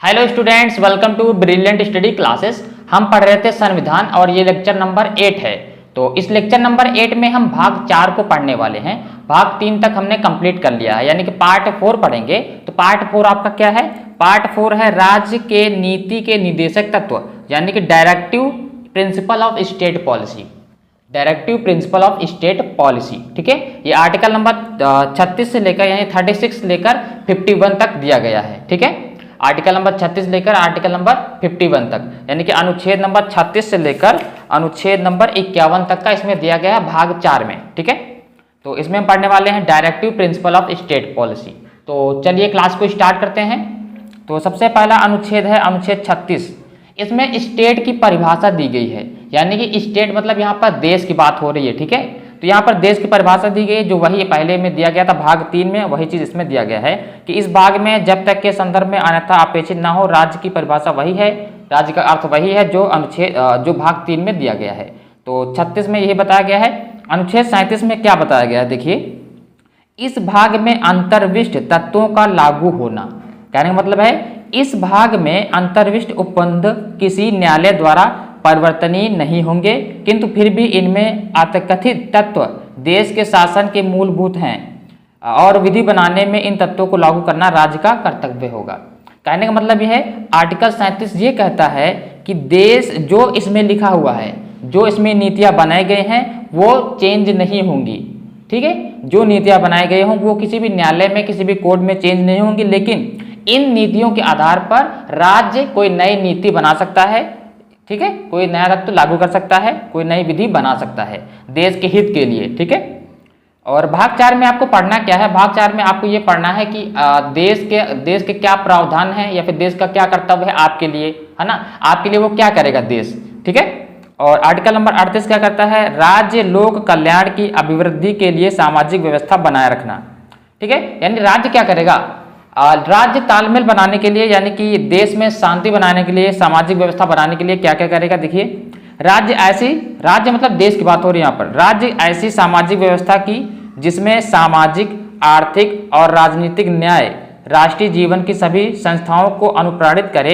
Hello students, welcome to brilliant study classes. हम पढ़ रहे थे संविधान और ये लेक्चर नंबर 8 है। तो इस लेक्चर नंबर 8 में हम भाग 4 को पढ़ने वाले हैं। भाग 3 तक हमने कंप्लीट कर लिया है, यानी कि पार्ट 4 पढ़ेंगे। तो पार्ट 4 आपका क्या है? पार्ट 4 है राज्य के नीति के निर्देशक तत्व, यानी कि directive principle of state policy. Directive principle of state policy, ठीक है। ये आर्टिकल नंबर 36 से लेकर यानी 36 से लेकर 51 तक दिया गया है, ठीक है। आर्टिकल नंबर 36 लेकर आर्टिकल नंबर 51 तक, यानी कि अनुच्छेद नंबर 36 से लेकर अनुच्छेद नंबर 51 तक का इसमें दिया गया है भाग 4 में, ठीक है। तो इसमें हम पढ़ने वाले हैं directive principle of state policy. तो चलिए क्लास को स्टार्ट करते हैं। तो सबसे पहला अनुच्छेद है अनुच्छेद 36। इसमें स्टेट की परिभाषा दी गई है, यानी कि स्टेट मतलब यहाँ पर देश की बात हो रही है, ठीक है। तो यहाँ पर देश की परिभाषा दी गई, जो वही पहले में दिया गया था भाग 3 में, वही चीज इसमें दिया गया है कि इस भाग में जब तक के संदर्भ में अन्यथा अपेक्षित ना हो, राज्य की परिभाषा वही है, राज्य का अर्थ वही है जो अनुच्छेद जो भाग 3 में दिया गया है। तो 36 में यही बताया गया है। अनुच्छेद 37 में क्या बताया गया है, देखिए, इस भाग में अंतर्विष्ट तत्वों का लागू होना। कहने का मतलब है इस भाग में अंतर्विष्ट उपबंध किसी न्यायालय द्वारा परिवर्तनीय नहीं होंगे, किंतु फिर भी इनमें अतकथित तत्व देश के शासन के मूलभूत हैं और विधि बनाने में इन तत्वों को लागू करना राज्य का कर्तव्य होगा। कहने का मतलब यह है, आर्टिकल 37 ये कहता है कि देश जो इसमें लिखा हुआ है, जो इसमें नीतियां बनाए गए हैं वो चेंज नहीं होंगी, ठीक है। जो नीतियां बनाए गए हों वो किसी भी न्यायालय में किसी भी कोर्ट में चेंज नहीं होंगी, लेकिन इन नीतियों के आधार पर राज्य कोई नई नीति बना सकता है, ठीक है। कोई नया तत्व लागू कर सकता है, कोई नई विधि बना सकता है देश के हित के लिए, ठीक है। और भाग 4 में आपको पढ़ना क्या है? भाग 4 में आपको ये पढ़ना है कि देश के क्या प्रावधान है या फिर देश का क्या कर्तव्य है आपके लिए, है ना। आपके लिए वो क्या करेगा देश, ठीक है। और आर्टिकल नंबर 38 क्या करता है? राज्य लोक कल्याण की अभिवृद्धि के लिए सामाजिक व्यवस्था बनाए रखना, ठीक है। यानी राज्य क्या करेगा? राज्य तालमेल बनाने के लिए, यानी कि देश में शांति बनाने के लिए, सामाजिक व्यवस्था बनाने के लिए क्या क्या करेगा? देखिए, राज्य मतलब देश की बात हो रही है यहाँ पर। राज्य ऐसी सामाजिक व्यवस्था की जिसमें सामाजिक, आर्थिक और राजनीतिक न्याय राष्ट्रीय जीवन की सभी संस्थाओं को अनुप्राणित करे,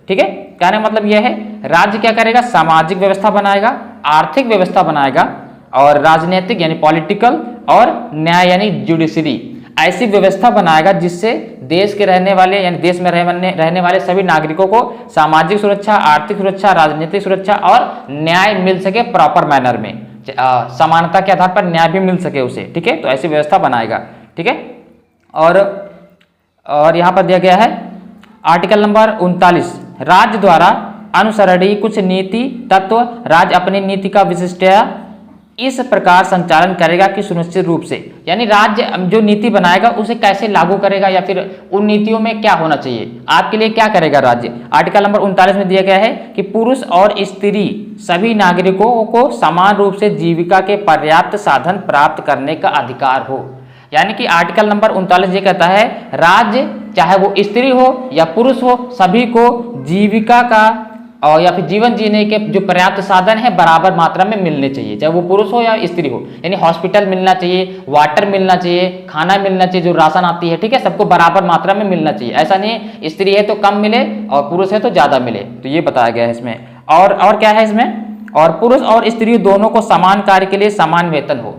ठीक है। कहने का मतलब यह है, राज्य क्या करेगा? सामाजिक व्यवस्था बनाएगा, आर्थिक व्यवस्था बनाएगा और राजनीतिक यानी पॉलिटिकल और न्याय यानी जुडिशरी ऐसी व्यवस्था बनाएगा जिससे देश के रहने वाले यानी देश में रहने वाले सभी नागरिकों को सामाजिक सुरक्षा, आर्थिक सुरक्षा, राजनीतिक सुरक्षा और न्याय मिल सके प्रॉपर मैनर में, समानता के आधार पर न्याय भी मिल सके उसे, ठीक है। तो ऐसी व्यवस्था बनाएगा, ठीक है। और यहाँ पर दिया गया है आर्टिकल नंबर 39, राज्य द्वारा अनुसरणीय कुछ नीति तत्व राज्य अपनी नीति का विशिष्टया इस प्रकार संचालन करेगा कि सुनिश्चित रूप से, यानी राज्य जो नीति बनाएगा उसे कैसे लागू करेगा या फिर उन नीतियों में क्या होना चाहिए, आपके लिए क्या करेगा राज्य। आर्टिकल नंबर 39 में दिया गया है कि पुरुष और स्त्री सभी नागरिकों को समान रूप से जीविका के पर्याप्त साधन प्राप्त करने का अधिकार हो। यानी कि आर्टिकल नंबर 39 ये कहता है राज्य चाहे वो स्त्री हो या पुरुष हो, सभी को जीविका का और या फिर जीवन जीने के जो पर्याप्त साधन है बराबर मात्रा में मिलने चाहिए, चाहे वो पुरुष हो या स्त्री हो। यानी हॉस्पिटल मिलना चाहिए, वाटर मिलना चाहिए, खाना मिलना चाहिए, जो राशन आती है, ठीक है, सबको बराबर मात्रा में मिलना चाहिए। ऐसा नहीं स्त्री है तो कम मिले और पुरुष है तो ज्यादा मिले। तो ये बताया गया है इसमें। और क्या है इसमें? और पुरुष और स्त्री दोनों को समान कार्य के लिए समान वेतन हो।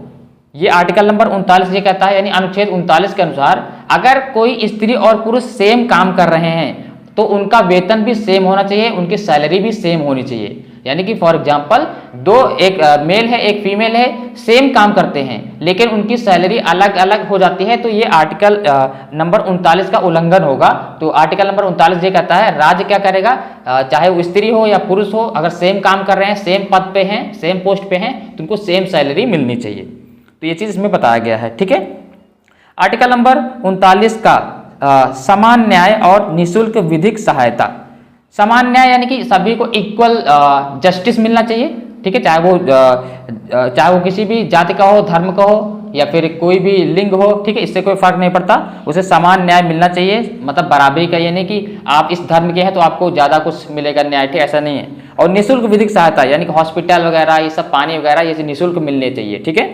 ये आर्टिकल नंबर 39 ये कहता है, यानी अनुच्छेद 39 के अनुसार अगर कोई स्त्री और पुरुष सेम काम कर रहे हैं तो उनका वेतन भी सेम होना चाहिए, उनकी सैलरी भी सेम होनी चाहिए। यानी कि फॉर एग्जांपल एक मेल है एक फीमेल है, सेम काम करते हैं लेकिन उनकी सैलरी अलग अलग हो जाती है, तो ये आर्टिकल नंबर 39 का उल्लंघन होगा। तो आर्टिकल नंबर 39 ये कहता है राज्य क्या करेगा, चाहे वो स्त्री हो या पुरुष हो, अगर सेम काम कर रहे हैं, सेम पद पे हैं, सेम पोस्ट पे हैं, तो उनको सेम सैलरी मिलनी चाहिए। तो ये चीज इसमें बताया गया है, ठीक है। आर्टिकल नंबर 39 का समान न्याय और निःशुल्क विधिक सहायता। समान न्याय यानी कि सभी को इक्वल जस्टिस मिलना चाहिए, ठीक है। चाहे वो किसी भी जाति का हो, धर्म का हो या फिर कोई भी लिंग हो, ठीक है, इससे कोई फर्क नहीं पड़ता, उसे समान न्याय मिलना चाहिए। मतलब बराबरी का, ये नहीं कि आप इस धर्म के हैं तो आपको ज्यादा कुछ मिलेगा न्याय, ठीक, ऐसा नहीं है। और निःशुल्क विधिक सहायता यानी कि हॉस्पिटल वगैरह ये सब, पानी वगैरह ये निःशुल्क मिलने चाहिए, ठीक है।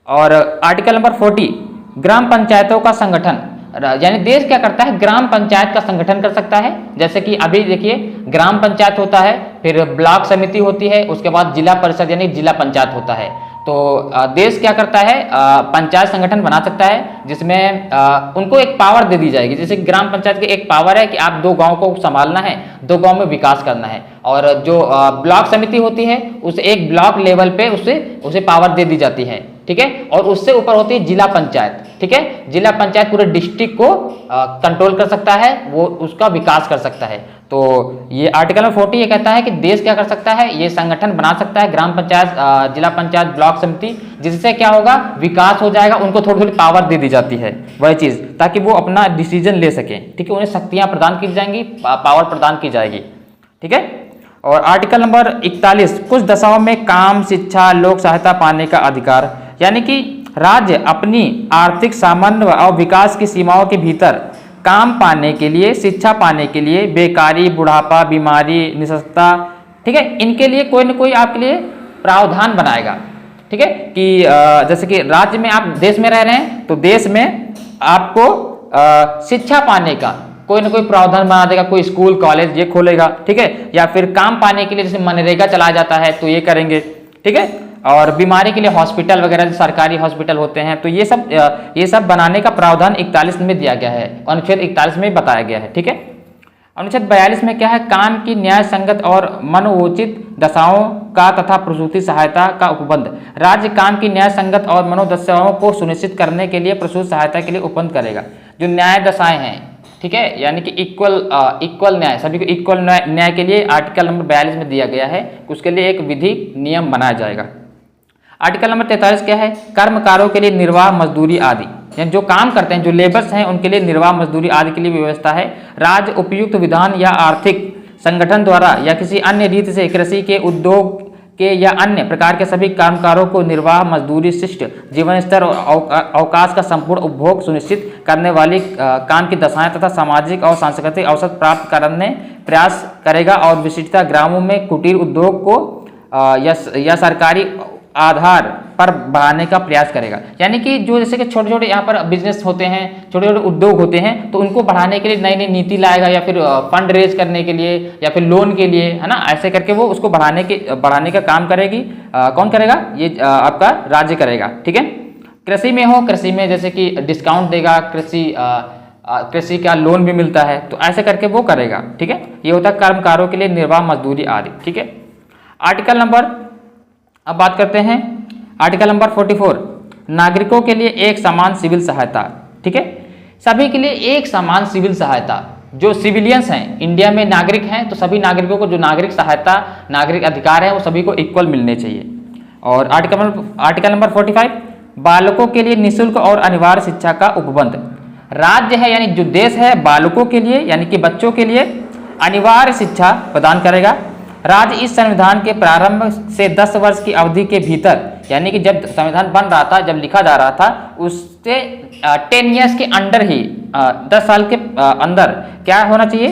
और आर्टिकल नंबर 40, ग्राम पंचायतों का संगठन। यानी देश क्या करता है, ग्राम पंचायत का संगठन कर सकता है। जैसे कि अभी देखिए ग्राम पंचायत होता है, फिर ब्लॉक समिति होती है, उसके बाद जिला परिषद यानी जिला पंचायत होता है। तो देश क्या करता है, पंचायत संगठन बना सकता है जिसमें उनको एक पावर दे दी जाएगी। जैसे ग्राम पंचायत की एक पावर है कि आप 2 गांव को संभालना है, 2 गांव में विकास करना है। और जो ब्लॉक समिति होती है उसे एक ब्लॉक लेवल पे उसे पावर दे दी जाती है, ठीक है। और उससे ऊपर होती है जिला पंचायत, ठीक है। जिला पंचायत पूरे डिस्ट्रिक्ट को कंट्रोल कर सकता है, वो उसका विकास कर सकता है। तो ये आर्टिकल नंबर 40 ये कहता है कि देश क्या कर सकता है, ये संगठन बना सकता है, ग्राम पंचायत, जिला पंचायत, ब्लॉक समिति, जिससे क्या होगा, विकास हो जाएगा। उनको थोड़ी थोड़ी पावर दे दी जाती है वह चीज, ताकि वो अपना डिसीजन ले सके, ठीक है। उन्हें शक्तियां प्रदान की जाएंगी, पावर प्रदान की जाएगी, ठीक है। और आर्टिकल नंबर 41, कुछ दशाओं में काम, शिक्षा, लोक सहायता पाने का अधिकार, यानी कि राज्य अपनी आर्थिक सामान्य और विकास की सीमाओं के भीतर काम पाने के लिए, शिक्षा पाने के लिए, बेकारी, बुढ़ापा, बीमारी, निःशक्तता, ठीक है, इनके लिए कोई न कोई आपके लिए प्रावधान बनाएगा, ठीक है। कि जैसे कि राज्य में आप देश में रह रहे हैं तो देश में आपको शिक्षा पाने का कोई ना कोई प्रावधान बना देगा, कोई स्कूल कॉलेज ये खोलेगा, ठीक है। या फिर काम पाने के लिए जैसे मनरेगा चलाया जाता है तो ये करेंगे, ठीक है। और बीमारी के लिए हॉस्पिटल वगैरह, सरकारी हॉस्पिटल होते हैं, तो ये सब बनाने का प्रावधान 41 में दिया गया है, अनुच्छेद 41 में बताया गया है, ठीक है। अनुच्छेद 42 में क्या है, काम की न्याय संगत और मनोचित दशाओं का तथा प्रसूति सहायता का उपबंध। राज्य काम की न्याय संगत और मनोदशाओं को सुनिश्चित करने के लिए प्रसूति सहायता के लिए उपबंध करेगा। जो न्याय दशाएं हैं, ठीक है, यानी कि इक्वल न्याय, सभी को इक्वल न्याय के लिए आर्टिकल नंबर 42 में दिया गया है, उसके लिए एक विधि नियम बनाया जाएगा। आर्टिकल नंबर 43 क्या है, कर्मकारों के लिए निर्वाह मजदूरी आदि, यानी जो काम करते हैं, जो लेबर्स हैं, उनके लिए निर्वाह मजदूरी आदि के लिए व्यवस्था है। राज्य उपयुक्त विधान या आर्थिक संगठन द्वारा या किसी अन्य रीति से कृषि के, उद्योग के या अन्य प्रकार के सभी कर्मकारों को निर्वाह मजदूरी, शिष्ट जीवन स्तर और अवकाश का संपूर्ण उपभोग सुनिश्चित करने वाली काम की दशाएं तथा सामाजिक और सांस्कृतिक अवसर प्राप्त करने प्रयास करेगा। और विशिष्टता ग्रामों में कुटीर उद्योग को या सरकारी आधार पर बढ़ाने का प्रयास करेगा। यानी कि जो जैसे कि छोटे छोटे यहाँ पर बिजनेस होते हैं, छोटे छोटे उद्योग होते हैं, तो उनको बढ़ाने के लिए नई नई नीति लाएगा, या फिर फंड रेज करने के लिए, या फिर लोन के लिए, है ना, ऐसे करके वो उसको बढ़ाने का काम करेगी। कौन करेगा, ये आपका राज्य करेगा, ठीक है। कृषि में हो, कृषि में जैसे कि डिस्काउंट देगा, कृषि का लोन भी मिलता है, तो ऐसे करके वो करेगा, ठीक है। ये होता है कर्मकारों के लिए निर्वाह मजदूरी आदि, ठीक है। आर्टिकल नंबर, अब बात करते हैं आर्टिकल नंबर 44, नागरिकों के लिए एक समान सिविल सहायता, ठीक है। सभी के लिए एक समान सिविल सहायता, जो सिविलियंस हैं, इंडिया में नागरिक हैं, तो सभी नागरिकों को जो नागरिक सहायता, नागरिक अधिकार है, वो सभी को इक्वल मिलने चाहिए। और आर्टिकल नंबर 45, बालकों के लिए निःशुल्क और अनिवार्य शिक्षा का उपबंध। राज्य है यानी जो देश है, बालकों के लिए यानी कि बच्चों के लिए अनिवार्य शिक्षा प्रदान करेगा। राज्य इस संविधान के प्रारंभ से 10 वर्ष की अवधि के भीतर, यानी कि जब संविधान बन रहा था, जब लिखा जा रहा था, उससे 10 ईयर्स के अंडर ही 10 साल के अंदर क्या होना चाहिए,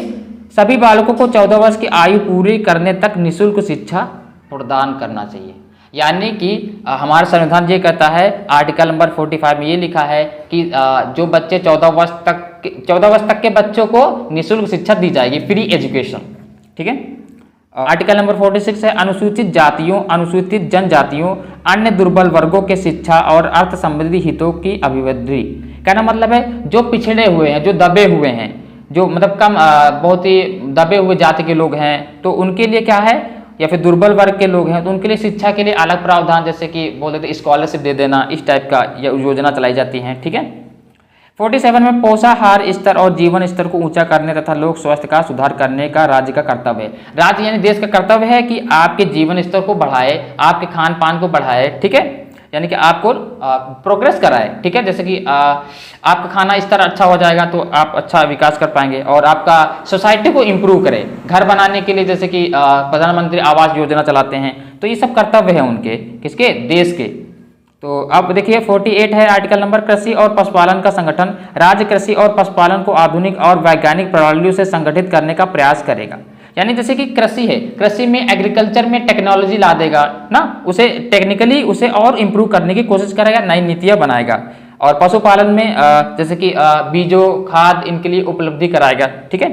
सभी बालकों को 14 वर्ष की आयु पूरी करने तक निःशुल्क शिक्षा प्रदान करना चाहिए। यानी कि हमारा संविधान ये कहता है, आर्टिकल नंबर 45 में ये लिखा है कि जो बच्चे 14 वर्ष तक के बच्चों को निःशुल्क शिक्षा दी जाएगी, फ्री एजुकेशन, ठीक है। आर्टिकल नंबर 46 है, अनुसूचित जातियों, अनुसूचित जनजातियों, अन्य दुर्बल वर्गों के शिक्षा और अर्थ संबंधी हितों की अभिवृद्धि। कहना मतलब है जो पिछड़े हुए हैं, जो दबे हुए हैं, जो मतलब कम बहुत ही दबे हुए जाति के लोग हैं, तो उनके लिए क्या है, या फिर दुर्बल वर्ग के लोग हैं तो उनके लिए शिक्षा के लिए अलग प्रावधान, जैसे कि बोल देते स्कॉलरशिप दे देना, इस टाइप का योजना चलाई जाती है, ठीक है। 47 में पोषाहार स्तर और जीवन स्तर को ऊंचा करने तथा लोक स्वास्थ्य का सुधार करने का राज्य का कर्तव्य है। राज्य यानी देश का कर्तव्य है कि आपके जीवन स्तर को बढ़ाए, आपके खान पान को बढ़ाए, ठीक है, यानी कि आपको प्रोग्रेस कराए, ठीक है। जैसे कि आपका खाना स्तर अच्छा हो जाएगा तो आप अच्छा विकास कर पाएंगे, और आपका सोसाइटी को इम्प्रूव करे। घर बनाने के लिए जैसे कि प्रधानमंत्री आवास योजना चलाते हैं, तो ये सब कर्तव्य है उनके, किसके, देश के। तो अब देखिए 48 है आर्टिकल नंबर, कृषि और पशुपालन का संगठन। राज्य कृषि और पशुपालन को आधुनिक और वैज्ञानिक प्रणालियों से संगठित करने का प्रयास करेगा। यानी जैसे कि कृषि है, कृषि में एग्रीकल्चर में टेक्नोलॉजी ला देगा ना, उसे टेक्निकली उसे और इम्प्रूव करने की कोशिश करेगा, नई नीतियां बनाएगा। और पशुपालन में जैसे कि बीजों, खाद इनके लिए उपलब्धि कराएगा। ठीक है,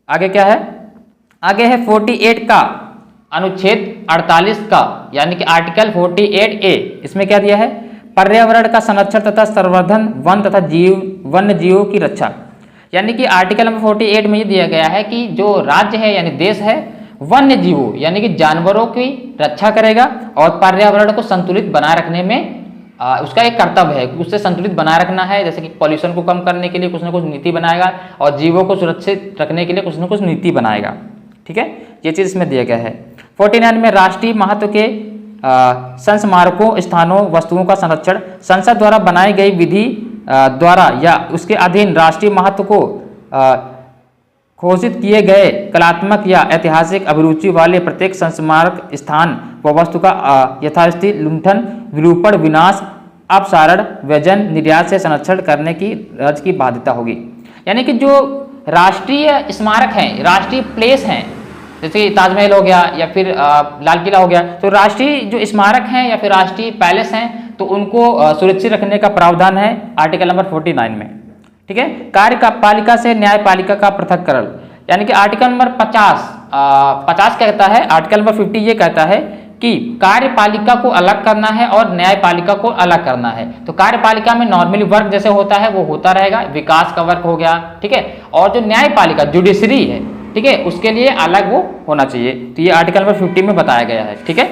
आगे क्या है, आगे है 48 का अनुच्छेद 48 का, यानी कि आर्टिकल 48A। इसमें क्या दिया है, पर्यावरण का संरक्षण तथा संवर्धन, वन तथा वन्य जीवों की रक्षा। यानी कि आर्टिकल नंबर 48 में ये दिया गया है कि जो राज्य है यानी देश है, वन्य जीवों यानी कि जानवरों की रक्षा करेगा और पर्यावरण को संतुलित बनाए रखने में उसका एक कर्तव्य है, उससे संतुलित बनाए रखना है। जैसे कि पॉल्यूशन को कम करने के लिए कुछ ना कुछ नीति बनाएगा और जीवों को सुरक्षित रखने के लिए कुछ ना कुछ नीति बनाएगा। ठीक है, ये चीज़ इसमें दिया गया है। 49 में राष्ट्रीय महत्व के संस्मारकों, स्थानों, वस्तुओं का संरक्षण संसद द्वारा बनाई गई विधि द्वारा या उसके अधीन राष्ट्रीय महत्व को घोषित किए गए कलात्मक या ऐतिहासिक अभिरुचि वाले प्रत्येक संस्मारक, स्थान व वस्तु का यथास्थिति लुंठन, विरूपण, विनाश, अपसारण, व्यजन, निर्यात से संरक्षण करने की राज्य की बाध्यता होगी। यानी कि जो राष्ट्रीय स्मारक हैं, राष्ट्रीय प्लेस हैं, जैसे ताजमहल हो गया या फिर लाल किला हो गया, तो राष्ट्रीय जो स्मारक हैं या फिर राष्ट्रीय पैलेस हैं, तो उनको सुरक्षित रखने का प्रावधान है आर्टिकल नंबर 49 में। ठीक है, कार्यपालिका से न्यायपालिका का पृथक्करण, यानी कि आर्टिकल नंबर 50 कहता है, आर्टिकल नंबर 50 ये कहता है कि कार्यपालिका को अलग करना है और न्यायपालिका को अलग करना है। तो कार्यपालिका में नॉर्मली वर्क जैसे होता है वो होता रहेगा, विकास का वर्क हो गया। ठीक है, और जो न्यायपालिका जुडिशरी है, ठीक है, उसके लिए अलग वो होना चाहिए। तो ये आर्टिकल नंबर 50 में बताया गया है। ठीक है,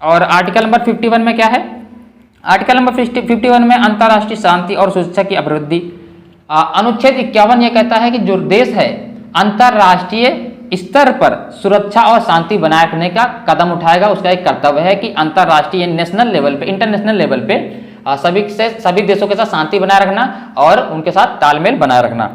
और आर्टिकल नंबर 51 में क्या है, आर्टिकल नंबर 51 में अंतर्राष्ट्रीय शांति और सुरक्षा की अभिवृद्धि। अनुच्छेद 51 ये कहता है कि जो देश है अंतर्राष्ट्रीय स्तर पर सुरक्षा और शांति बनाए रखने का कदम उठाएगा। उसका एक कर्तव्य है कि अंतर्राष्ट्रीय नेशनल लेवल पे, इंटरनेशनल लेवल पे सभी देशों के साथ शांति बनाए रखना और उनके साथ तालमेल बनाए रखना।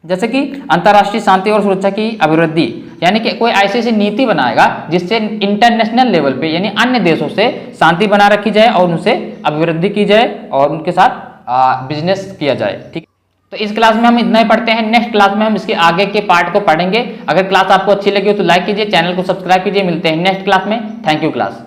जैसे कि अंतर्राष्ट्रीय शांति और सुरक्षा की अभिवृद्धि, यानी कि कोई ऐसी नीति बनाएगा जिससे इंटरनेशनल लेवल पे यानी अन्य देशों से शांति बना रखी जाए और उनसे अभिवृद्धि की जाए और उनके साथ बिजनेस किया जाए। ठीक, तो इस क्लास में हम इतना ही पढ़ते हैं। नेक्स्ट क्लास में हम इसके आगे के पार्ट को पढ़ेंगे। अगर क्लास आपको अच्छी लगी हो तो लाइक कीजिए, चैनल को सब्सक्राइब कीजिए। मिलते हैं नेक्स्ट क्लास में। Thank you class.